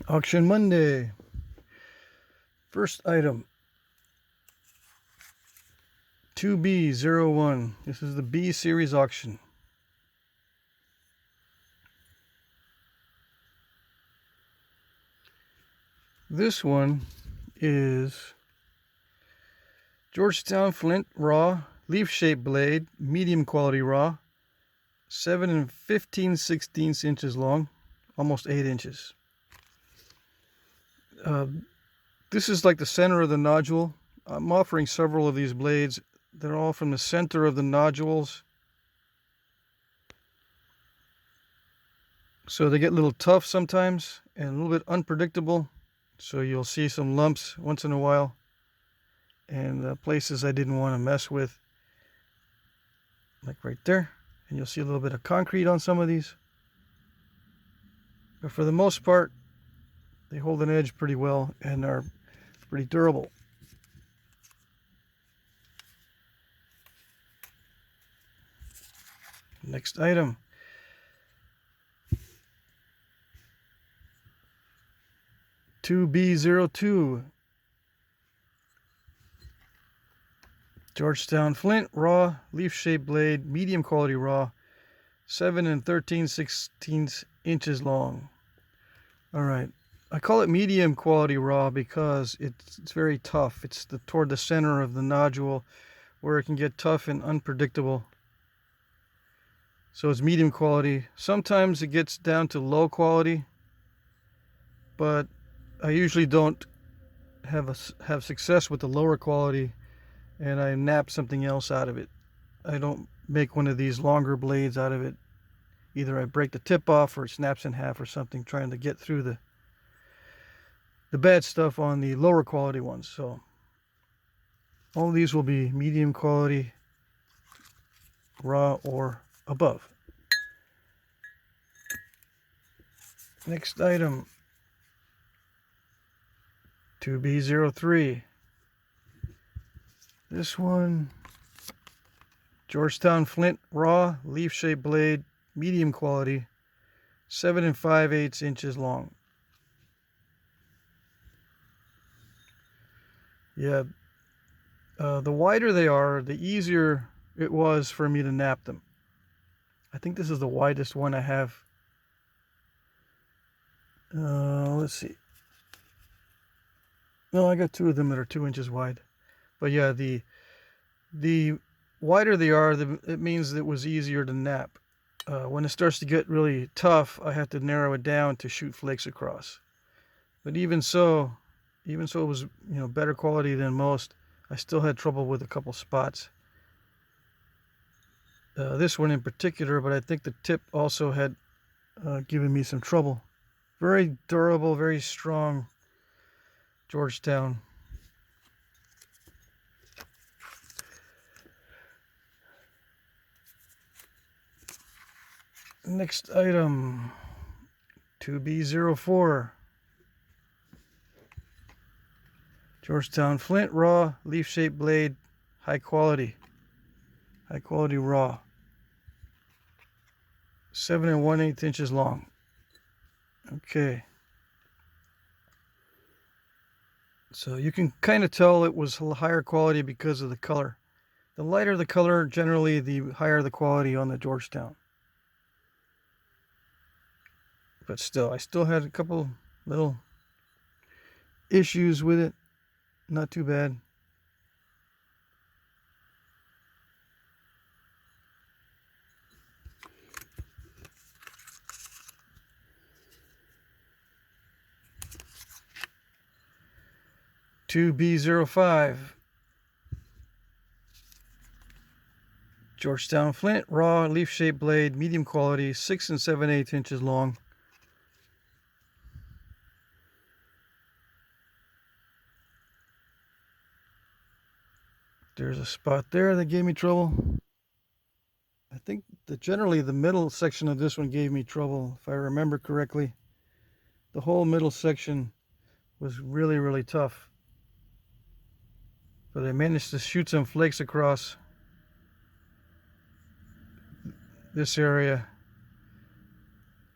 Auction Monday. First item, 2B01. This is the B series auction. This one is Georgetown flint raw, leaf-shaped blade, medium quality raw, 7 15/16 inches long, almost 8 inches. This is like the center of the nodule. I'm offering several of these blades. They're all from the center of the nodules. So they get a little tough sometimes and a little bit unpredictable. So you'll see some lumps once in a while and places I didn't want to mess with, like right there. And you'll see a little bit of concrete on some of these. But for the most part, they hold an edge pretty well and are pretty durable. Next item. B02. Georgetown flint raw, leaf-shaped blade, medium quality raw, 7 13/16 inches long. All right, I call it medium quality raw because it's very tough. It's toward the center of the nodule where it can get tough and unpredictable. So it's medium quality. Sometimes it gets down to low quality, but I usually don't have success with the lower quality, and I nap something else out of it. I don't make one of these longer blades out of it. Either I break the tip off or it snaps in half or something, trying to get through the bad stuff on the lower quality ones. So all of these will be medium quality, raw or above. Next item, 2B03. This one, Georgetown flint raw, leaf-shaped blade, medium quality, 7 5/8 inches long. Yeah, the wider they are, the easier it was for me to nap them. I think this is the widest one I have. Let's see. No, I got two of them that are 2 inches wide. But yeah, the wider they are, it means it was easier to nap. When it starts to get really tough, I have to narrow it down to shoot flakes across. But even so it was, better quality than most. I still had trouble with a couple spots. This one in particular, but I think the tip also had given me some trouble. Very durable, very strong Georgetown. Next item, 2B04. Georgetown flint raw, leaf-shaped blade, high quality raw, 7 1/8 inches long. Okay, so you can kind of tell it was higher quality because of the color. The lighter the color, generally the higher the quality on the Georgetown. But still, I still had a couple little issues with it. Not too bad. B05. Georgetown flint raw, leaf-shaped blade, medium quality, 6 7/8 inches long. There's a spot there that gave me trouble. I think that generally the middle section of this one gave me trouble, if I remember correctly. The whole middle section was really, really tough. But I managed to shoot some flakes across this area.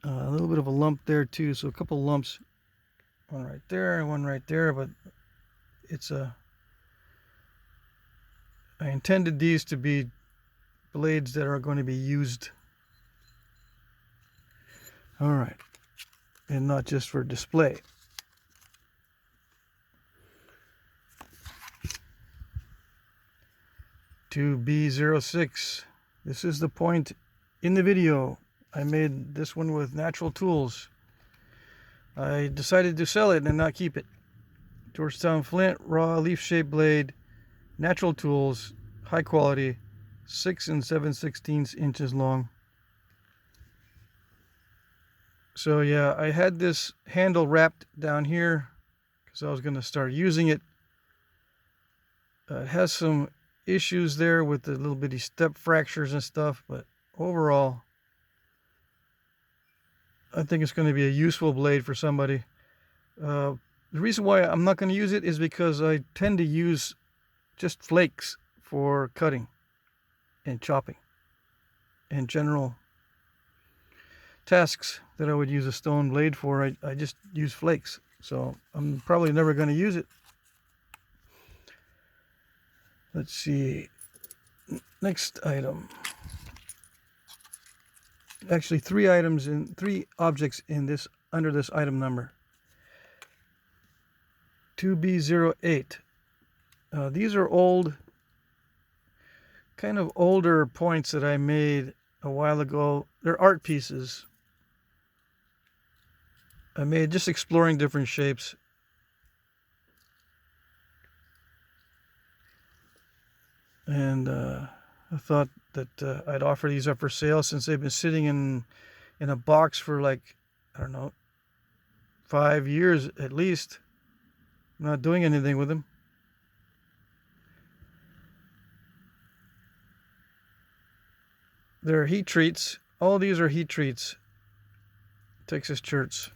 A little bit of a lump there too, so a couple lumps One right there and one right there, but I intended these to be blades that are going to be used. All right, and not just for display. To B06. This is the point in the video. I made this one with natural tools. I decided to sell it and not keep it. Georgetown flint, raw leaf-shaped blade, natural tools, high quality, 6 7/16 inches long. So yeah, I had this handle wrapped down here because I was going to start using it. It has some issues there with the little bitty step fractures and stuff, but overall I think it's going to be a useful blade for somebody. The reason why I'm not going to use it is because I tend to use just flakes for cutting and chopping and general tasks that I would use a stone blade for. I just use flakes, so I'm probably never going to use it. Let's see, next item. Actually, three objects in this under this item number. 2B08. These are old, kind of older points that I made a while ago. They're art pieces. I made just exploring different shapes. And I thought that I'd offer these up for sale since they've been sitting in a box for like, I don't know, 5 years at least. I'm not doing anything with them. They're heat treats. All these are heat treats. Texas Church.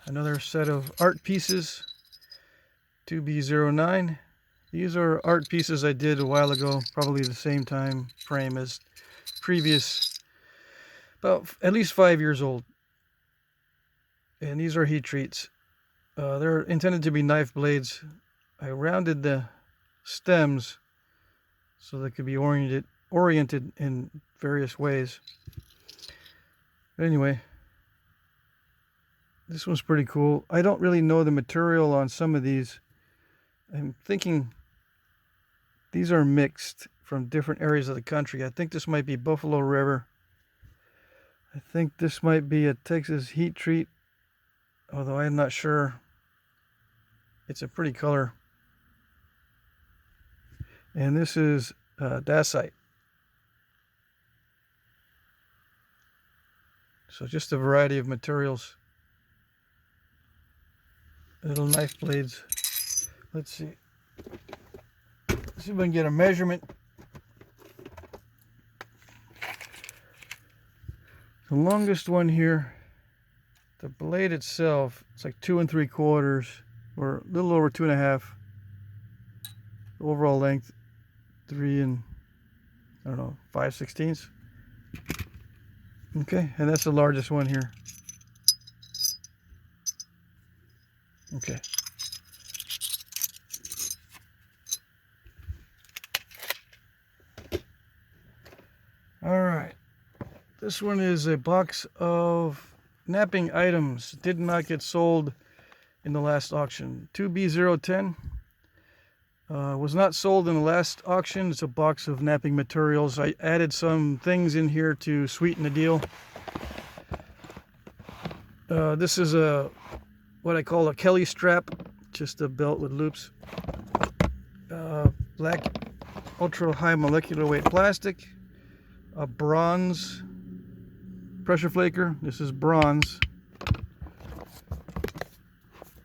Another set of art pieces. 2B09. These are art pieces I did a while ago, probably the same time frame as previous, about at least 5 years old. And these are heat treats. They're intended to be knife blades. I rounded the stems so they could be oriented in various ways. But anyway, this one's pretty cool. I don't really know the material on some of these. I'm thinking these are mixed from different areas of the country. I think this might be Buffalo River. I think this might be a Texas heat treat, although I'm not sure. It's a pretty color. And this is dacite. So just a variety of materials. Little knife blades. Let's see. Let's see if I can get a measurement. The longest one here, the blade itself, it's like 2 3/4, or a little over 2 1/2. Overall length, 3 5/16. Okay, and that's the largest one here. Okay. All right. This one is a box of napping items. Did not get sold in the last auction. 2B010. Was not sold in the last auction. It's a box of napping materials. I added some things in here to sweeten the deal. This is what I call a Kelly strap, just a belt with loops. Black ultra high molecular weight plastic. A bronze pressure flaker. This is bronze.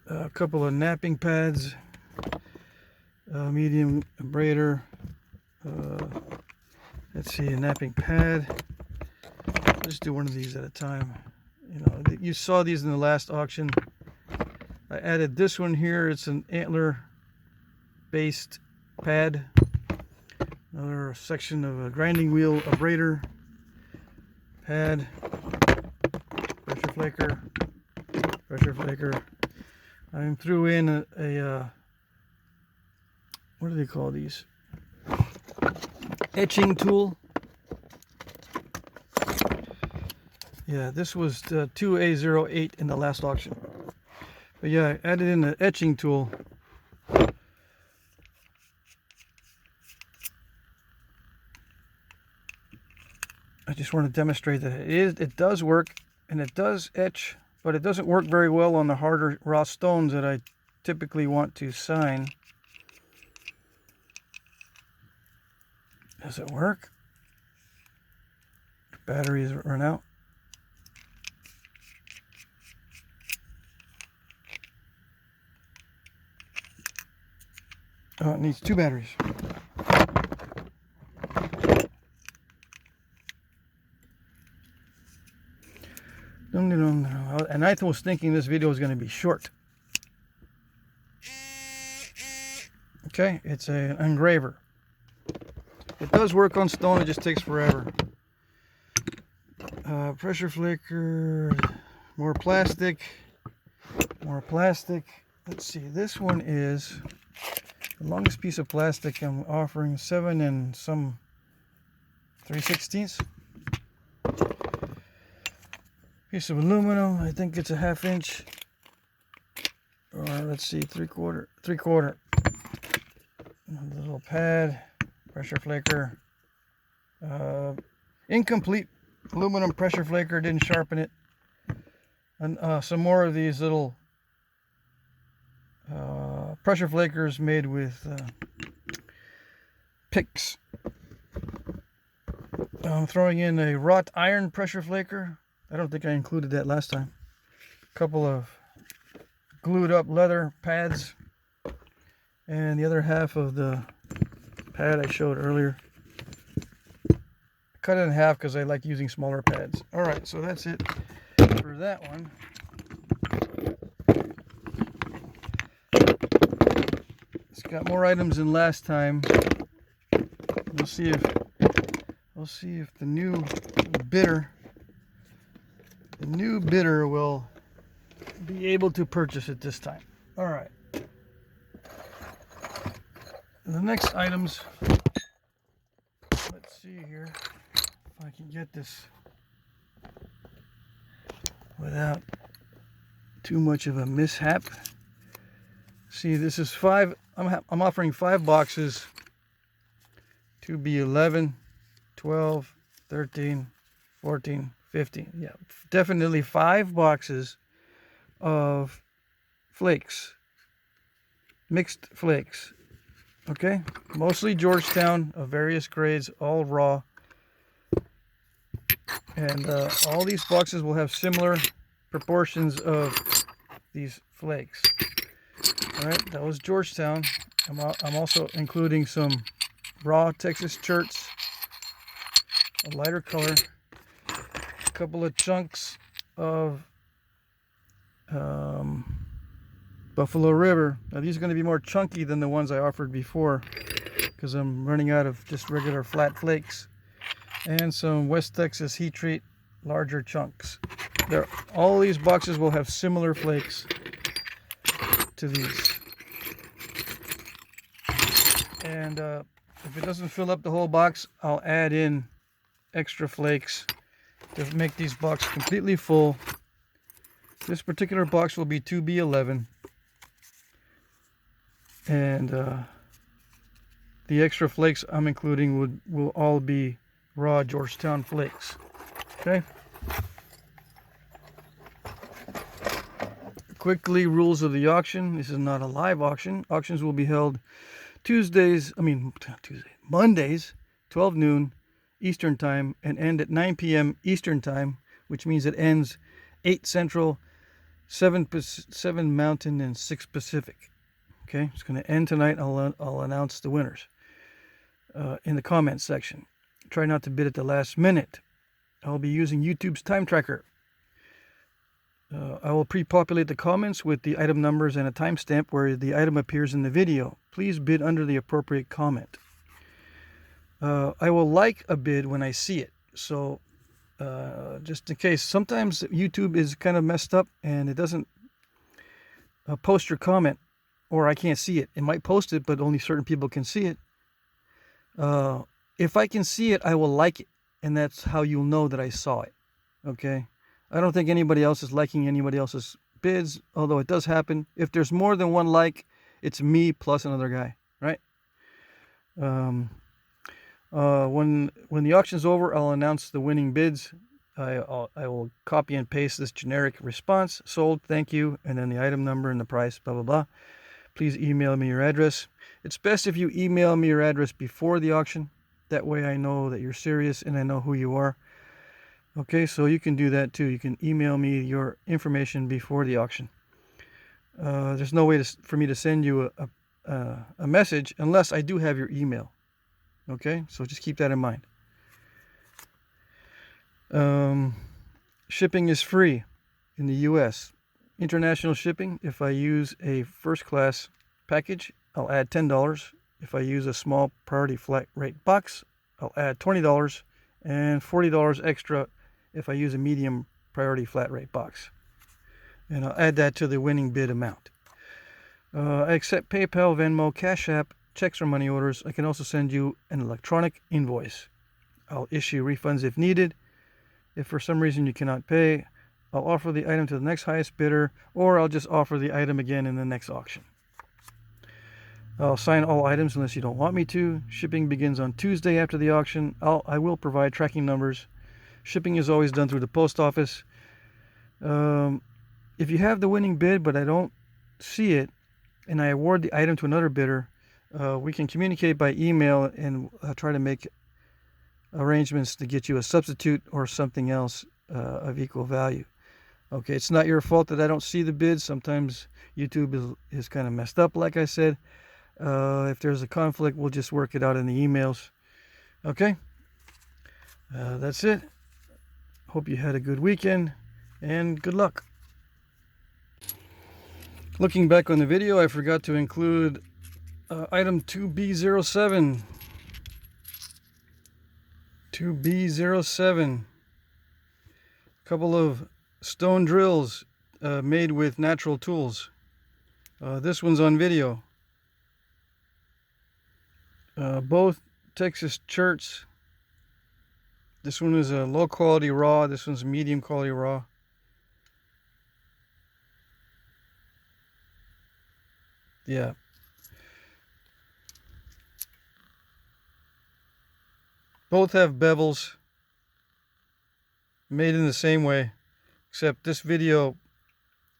A couple of napping pads. Medium braider. Let's see, a napping pad. Let's do one of these at a time. You know, you saw these in the last auction. I added this one here. It's an antler based pad. Another section of a grinding wheel abrader. pad, pressure flaker. I threw in a what do they call these? Etching tool. Yeah, this was 2A08 in the last auction. But yeah, I added in the etching tool. I just want to demonstrate that it does work, and it does etch, but it doesn't work very well on the harder raw stones that I typically want to sign. Does it work? Batteries run out. Oh, it needs 2 batteries. And I was thinking this video was going to be short. Okay, it's an engraver. It does work on stone, it just takes forever. Pressure flaker, more plastic. Let's see, this one is the longest piece of plastic. I'm offering 7 and some 3/16. Piece of aluminum, I think it's a 1/2 inch, or let's see, 3/4. A little pad, pressure flaker, incomplete aluminum pressure flaker, didn't sharpen it, and some more of these little pressure flakers made with picks. I'm throwing in a wrought iron pressure flaker. I don't think I included that last time. A couple of glued up leather pads, and the other half of the pad I showed earlier. I cut it in half because I like using smaller pads. Alright, so that's it for that one. It's got more items than last time. We'll see if the new bidder will be able to purchase it this time. All right. The next items, let's see here if I can get this without too much of a mishap. See, this is 5. I'm offering 5 boxes to be 11, 12, 13, 14, 15. Yeah, definitely 5 boxes of flakes, mixed flakes. Okay, mostly Georgetown of various grades, all raw. And all these boxes will have similar proportions of these flakes. All right, that was Georgetown. I'm also including some raw Texas Church, a lighter color, a couple of chunks of Buffalo River. Now these are going to be more chunky than the ones I offered before because I'm running out of just regular flat flakes. And some West Texas heat treat, larger chunks. All these boxes will have similar flakes to these. And if it doesn't fill up the whole box, I'll add in extra flakes to make these boxes completely full. This particular box will be 2B11. And the extra flakes I'm including will all be raw Georgetown flakes. Okay. Quickly, rules of the auction. This is not a live auction. Auctions will be held Mondays, 12 noon Eastern time, and end at 9 p.m. Eastern time, which means it ends 8 Central, 7 Mountain, and 6 Pacific. Okay, it's going to end tonight. I'll announce the winners in the comments section. Try not to bid at the last minute. I'll be using YouTube's time tracker. I will pre-populate the comments with the item numbers and a timestamp where the item appears in the video. Please bid under the appropriate comment. I will like a bid when I see it. So just in case. Sometimes YouTube is kind of messed up and it doesn't post your comment, or I can't see it. It might post it, but only certain people can see it. If I can see it, I will like it, and that's how you'll know that I saw it. Okay? I don't think anybody else is liking anybody else's bids, although it does happen. If there's more than one like, it's me plus another guy, right? When the auction's over, I'll announce the winning bids. I will copy and paste this generic response: sold, thank you, and then the item number and the price, blah blah blah. Please email me your address. It's best if you email me your address before the auction. That way I know that you're serious and I know who you are. Okay, so you can do that too. You can email me your information before the auction. There's no way for me to send you a message unless I do have your email. Okay, so just keep that in mind. Shipping is free in the U.S. International shipping, if I use a first class package, I'll add $10. If I use a small priority flat rate box, I'll add $20, and $40 extra if I use a medium priority flat rate box. And I'll add that to the winning bid amount. I accept PayPal, Venmo, Cash App, checks or money orders. I can also send you an electronic invoice. I'll issue refunds if needed. If for some reason you cannot pay, I'll offer the item to the next highest bidder, or I'll just offer the item again in the next auction. I'll sign all items unless you don't want me to. Shipping begins on Tuesday after the auction. I will provide tracking numbers. Shipping is always done through the post office. If you have the winning bid but I don't see it and I award the item to another bidder, we can communicate by email and try to make arrangements to get you a substitute or something else of equal value. Okay, it's not your fault that I don't see the bids. Sometimes YouTube is kind of messed up, like I said. If there's a conflict, we'll just work it out in the emails. Okay, that's it. Hope you had a good weekend and good luck. Looking back on the video, I forgot to include item 2B07. 2B07. A couple of stone drills made with natural tools. This one's on video. Both Texas cherts. This one is a low quality raw. This one's medium quality raw. Yeah. Both have bevels. Made in the same way. Except this video,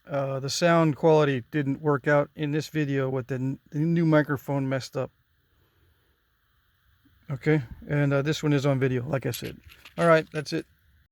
the sound quality didn't work out in this video with the new microphone messed up. Okay, and this one is on video, like I said. All right, that's it.